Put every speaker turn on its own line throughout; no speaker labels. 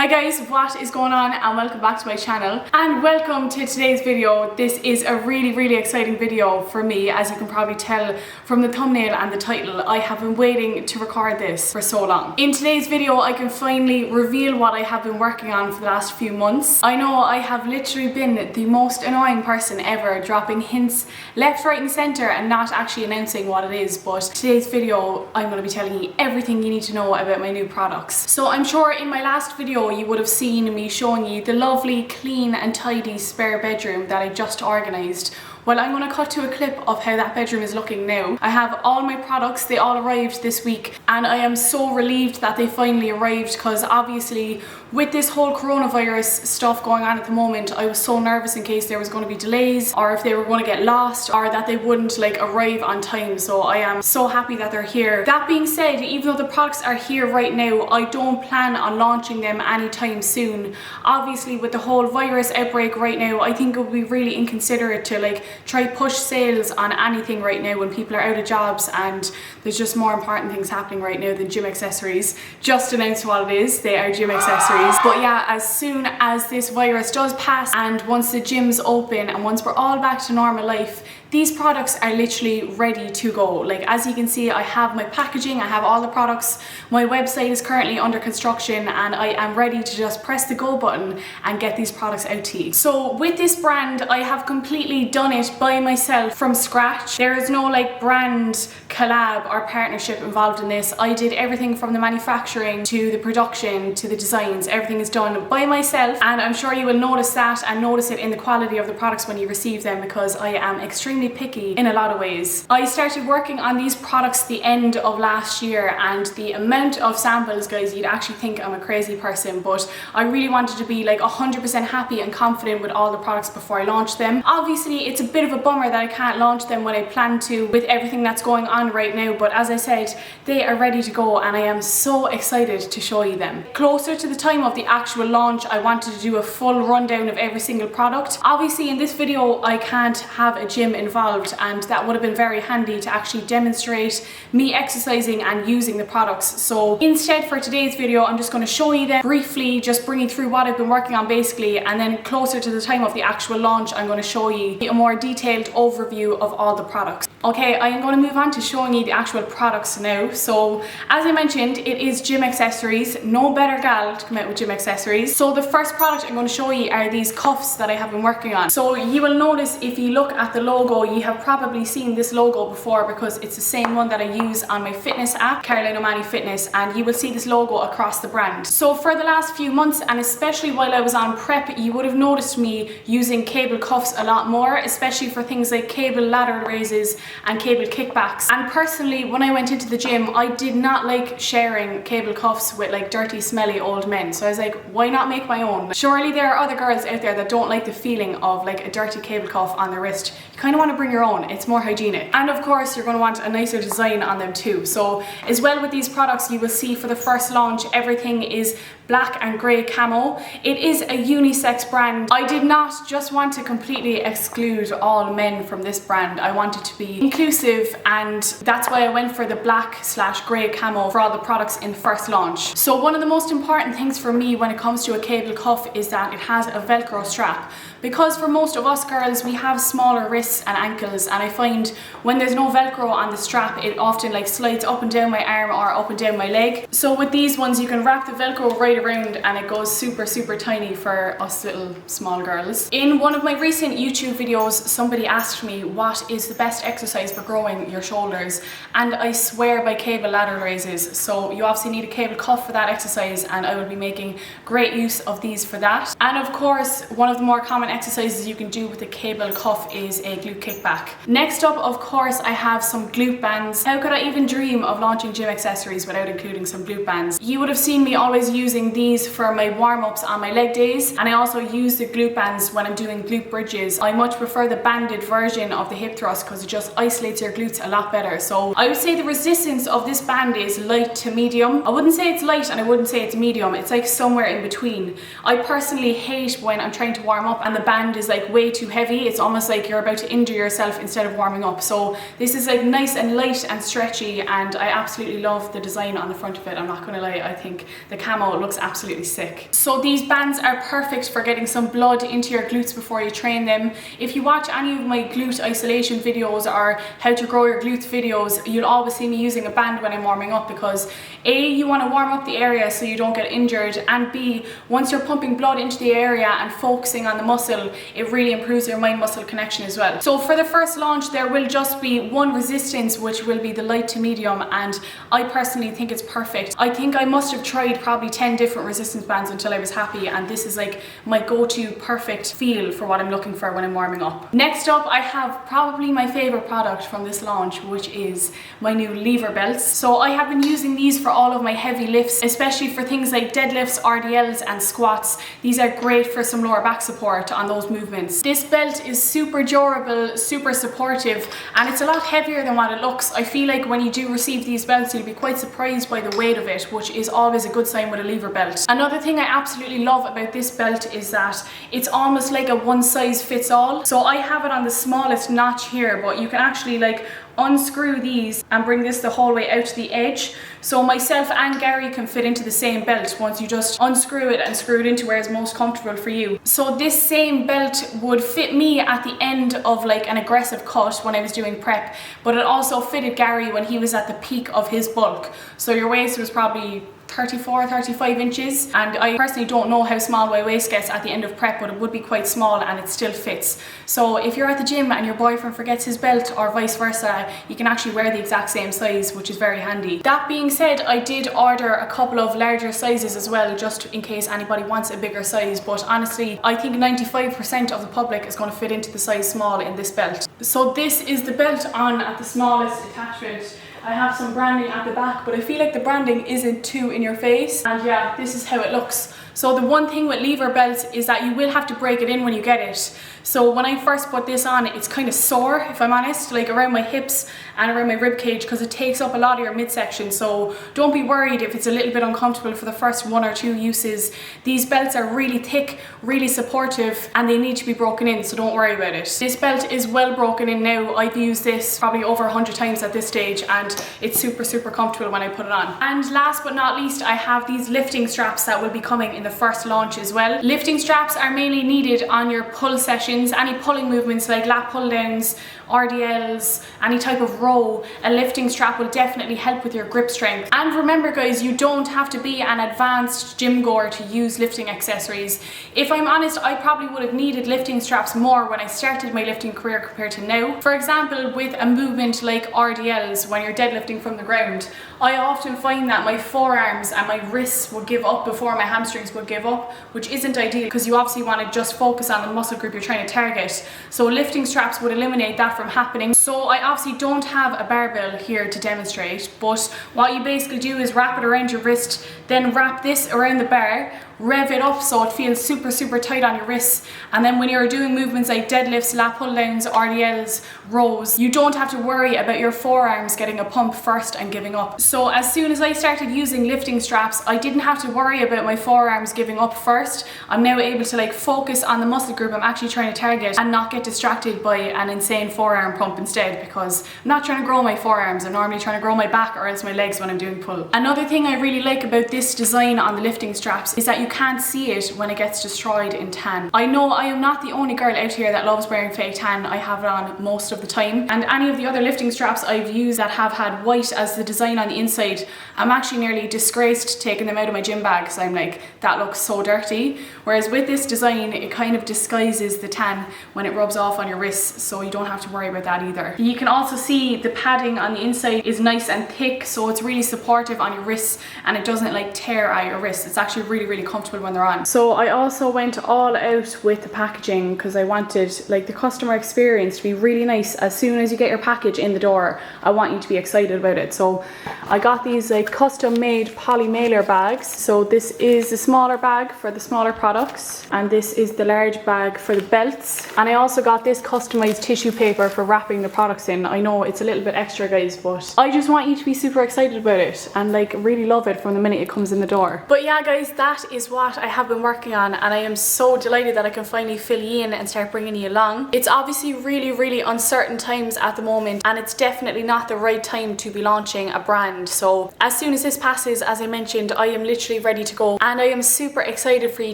Hi guys, what is going on, and welcome back to my channel and welcome to today's video. This is a really exciting video for me. As you can probably tell from the thumbnail and the title, I have been waiting to record this for so long. In today's video I can finally reveal what I have been working on for the last few months. I know I have literally been the most annoying person ever, dropping hints left, right and centre and not actually announcing what it is, but today's video I'm going to be telling you everything you need to know about my new products. So I'm sure in my last video you would have seen me showing you the lovely, clean and tidy spare bedroom that I just organised. Well, I'm going to cut to a clip of how that bedroom is looking now. I have all my products, they all arrived this week, and I am so relieved that they finally arrived, because obviously with this whole coronavirus stuff going on at the moment, I was so nervous in case there was going to be delays or if they were going to get lost or that they wouldn't arrive on time. So I am so happy that they're here. That being said, even though the products are here right now, I don't plan on launching them anytime soon. Obviously with the whole virus outbreak right now, I think it would be really inconsiderate to try push sales on anything right now when people are out of jobs and there's just more important things happening right now than gym accessories. Just announced what it is, they are gym accessories. But yeah, as soon as this virus does pass and once the gyms open and once we're all back to normal life, these products are literally ready to go. As you can see, I have my packaging, I have all the products. My website is currently under construction and I am ready to just press the go button and get these products out to you. So with this brand, I have completely done it by myself from scratch. There is no brand collab or partnership involved in this. I did everything from the manufacturing to the production to the designs. Everything is done by myself, and I'm sure you will notice that and notice it in the quality of the products when you receive them, because I am extremely picky in a lot of ways. I started working on these products the end of last year, and the amount of samples, guys, you'd actually think I'm a crazy person, but I really wanted to be 100% happy and confident with all the products before I launched them. Obviously it's a bit of a bummer that I can't launch them when I plan to with everything that's going on right now, but as I said, they are ready to go and I am so excited to show you them. Closer to the time of the actual launch, I wanted to do a full rundown of every single product. Obviously in this video I can't have a gym involved, and that would have been very handy to actually demonstrate me exercising and using the products. So instead for today's video I'm just going to show you them briefly, just bring you through what I've been working on basically, and then closer to the time of the actual launch I'm going to show you a more detailed overview of all the products. Okay, I am going to move on to showing you the actual products now. So as I mentioned, it is gym accessories. No better gal to come out with gym accessories. So the first product I'm going to show you are these cuffs that I have been working on. So you will notice if you look at the logo, you have probably seen this logo before because it's the same one that I use on my fitness app, Caroline O'Mahony Fitness, and you will see this logo across the brand. So for the last few months, and especially while I was on prep, you would have noticed me using cable cuffs a lot more, especially for things like cable ladder raises and cable kickbacks. And personally, when I went into the gym, I did not like sharing cable cuffs with dirty, smelly old men. So I was like, why not make my own? Surely there are other girls out there that don't like the feeling of a dirty cable cuff on their wrist. You kind of want to bring your own, it's more hygienic. And of course, you're going to want a nicer design on them too. So as well with these products, you will see for the first launch, everything is black and grey camo. It is a unisex brand. I did not just want to completely exclude all men from this brand. I wanted to be inclusive, and that's why I went for the black/grey camo for all the products in first launch. So one of the most important things for me when it comes to a cable cuff is that it has a Velcro strap, because for most of us girls we have smaller wrists and ankles, and I find when there's no Velcro on the strap it often slides up and down my arm or up and down my leg. So with these ones you can wrap the Velcro right around and it goes super tiny for us little small girls. In one of my recent YouTube videos somebody asked me what is the best exercise for growing your shoulders, and I swear by cable ladder raises. So you obviously need a cable cuff for that exercise, and I will be making great use of these for that. And of course one of the more common exercises you can do with a cable cuff is a glute kickback. Next up, of course, I have some glute bands. How could I even dream of launching gym accessories without including some glute bands? You would have seen me always using these for my warm-ups on my leg days, and I also use the glute bands when I'm doing glute bridges. I much prefer the banded version of the hip thrust because it just isolates your glutes a lot better. So I would say the resistance of this band is light to medium. I wouldn't say it's light and I wouldn't say it's medium. It's somewhere in between. I personally hate when I'm trying to warm up and the band is way too heavy. It's almost like you're about to injure yourself instead of warming up. So this is nice and light and stretchy, and I absolutely love the design on the front of it. I'm not gonna lie, I think the camo looks looks absolutely sick. So these bands are perfect for getting some blood into your glutes before you train them. If you watch any of my glute isolation videos or how to grow your glutes videos, you'll always see me using a band when I'm warming up, because A, you want to warm up the area so you don't get injured, and B, once you're pumping blood into the area and focusing on the muscle, it really improves your mind muscle connection as well. So for the first launch there will just be one resistance, which will be the light to medium, and I personally think it's perfect. I think I must have tried probably 10 different resistance bands until I was happy, and this is like my go-to perfect feel for what I'm looking for when I'm warming up. Next up, I have probably my favorite product from this launch, which is my new lever belts. So I have been using these for all of my heavy lifts, especially for things like deadlifts, RDLs and squats. These are great for some lower back support on those movements. This belt is super durable, super supportive, and it's a lot heavier than what it looks. I feel like when you do receive these belts, you'll be quite surprised by the weight of it, which is always a good sign with a lever belt. Another thing I absolutely love about this belt is that it's almost like a one size fits all. So I have it on the smallest notch here, but you can actually like unscrew these and bring this the whole way out to the edge. So myself and Gary can fit into the same belt once you just unscrew it and screw it into where it's most comfortable for you. So this same belt would fit me at the end of like an aggressive cut when I was doing prep, but it also fitted Gary when he was at the peak of his bulk. So your waist was probably 34, 35 inches, and I personally don't know how small my waist gets at the end of prep, but it would be quite small and it still fits. So if you're at the gym and your boyfriend forgets his belt or vice versa, you can actually wear the exact same size, which is very handy. That being said, I did order a couple of larger sizes as well, just in case anybody wants a bigger size, but honestly I think 95% of the public is going to fit into the size small in this belt. So this is the belt on at the smallest attachment. I have some branding at the back, but I feel like the branding isn't too in your face, and yeah, this is how it looks. So the one thing with lever belts is that you will have to break it in when you get it. So when I first put this on, it's kind of sore, if I'm honest, like around my hips and around my rib cage, because it takes up a lot of your midsection. So don't be worried if it's a little bit uncomfortable for the first 1 or 2 uses. These belts are really thick, really supportive, and they need to be broken in, so don't worry about it. This belt is well broken in now. I've used this probably over 100 times at this stage, and it's super comfortable when I put it on. And last but not least, I have these lifting straps that will be coming in the first launch as well. Lifting straps are mainly needed on your pull sessions, any pulling movements like lat pull downs, RDLs, any type of row. A lifting strap will definitely help with your grip strength. And remember guys, you don't have to be an advanced gym goer to use lifting accessories. If I'm honest, I probably would have needed lifting straps more when I started my lifting career compared to now. For example, with a movement like RDLs, when you're deadlifting from the ground, I often find that my forearms and my wrists would give up before my hamstrings would give up, which isn't ideal because you obviously want to just focus on the muscle group you're trying to target. So lifting straps would eliminate that from happening. So I obviously don't have a barbell here to demonstrate, but what you basically do is wrap it around your wrist, then wrap this around the bar, rev it up so it feels super tight on your wrists, and then when you're doing movements like deadlifts, lat pull downs, RDLs, rows, you don't have to worry about your forearms getting a pump first and giving up. So as soon as I started using lifting straps, I didn't have to worry about my forearms giving up first. I'm now able to like focus on the muscle group I'm actually trying to target and not get distracted by an insane forearm pump instead, because I'm not trying to grow my forearms, I'm normally trying to grow my back or else my legs when I'm doing pull. Another thing I really like about this design on the lifting straps is that you can't see it when it gets destroyed in tan. I know I am not the only girl out here that loves wearing fake tan. I have it on most of the time, and any of the other lifting straps I've used that have had white as the design on the inside, I'm actually nearly disgraced taking them out of my gym bag because I'm like, that looks so dirty. Whereas with this design, it kind of disguises the tan when it rubs off on your wrists, so you don't have to worry about that either. You can also see the padding on the inside is nice and thick, so it's really supportive on your wrists and it doesn't like tear at your wrists. It's actually really comfortable when they're on. So I also went all out with the packaging because I wanted like the customer experience to be really nice. As soon as you get your package in the door, I want you to be excited about it. So I got these like custom made poly mailer bags. So this is the smaller bag for the smaller products, and this is the large bag for the belts. And I also got this customized tissue paper for wrapping the products in. I know it's a little bit extra guys, but I just want you to be super excited about it and like really love it from the minute it comes in the door. But yeah guys, that is is what I have been working on, and I am so delighted that I can finally fill you in and start bringing you along. It's obviously really uncertain times at the moment, and it's definitely not the right time to be launching a brand. So as soon as this passes, as I mentioned, I am literally ready to go, and I am super excited for you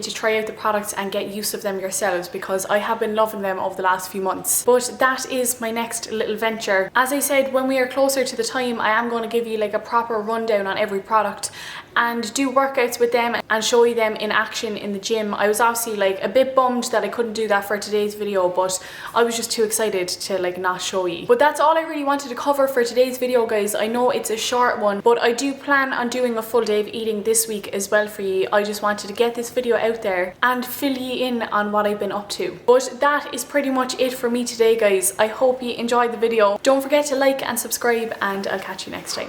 to try out the products and get use of them yourselves, because I have been loving them over the last few months. But that is my next little venture. As I said, when we are closer to the time, I am going to give you like a proper rundown on every product and do workouts with them and show you them in action in the gym. I was obviously like a bit bummed that I couldn't do that for today's video, but I was just too excited to like not show you. But that's all I really wanted to cover for today's video, guys. I know it's a short one, but I do plan on doing a full day of eating this week as well for you. I just wanted to get this video out there and fill you in on what I've been up to. But that is pretty much it for me today, guys. I hope you enjoyed the video. Don't forget to like and subscribe, and I'll catch you next time.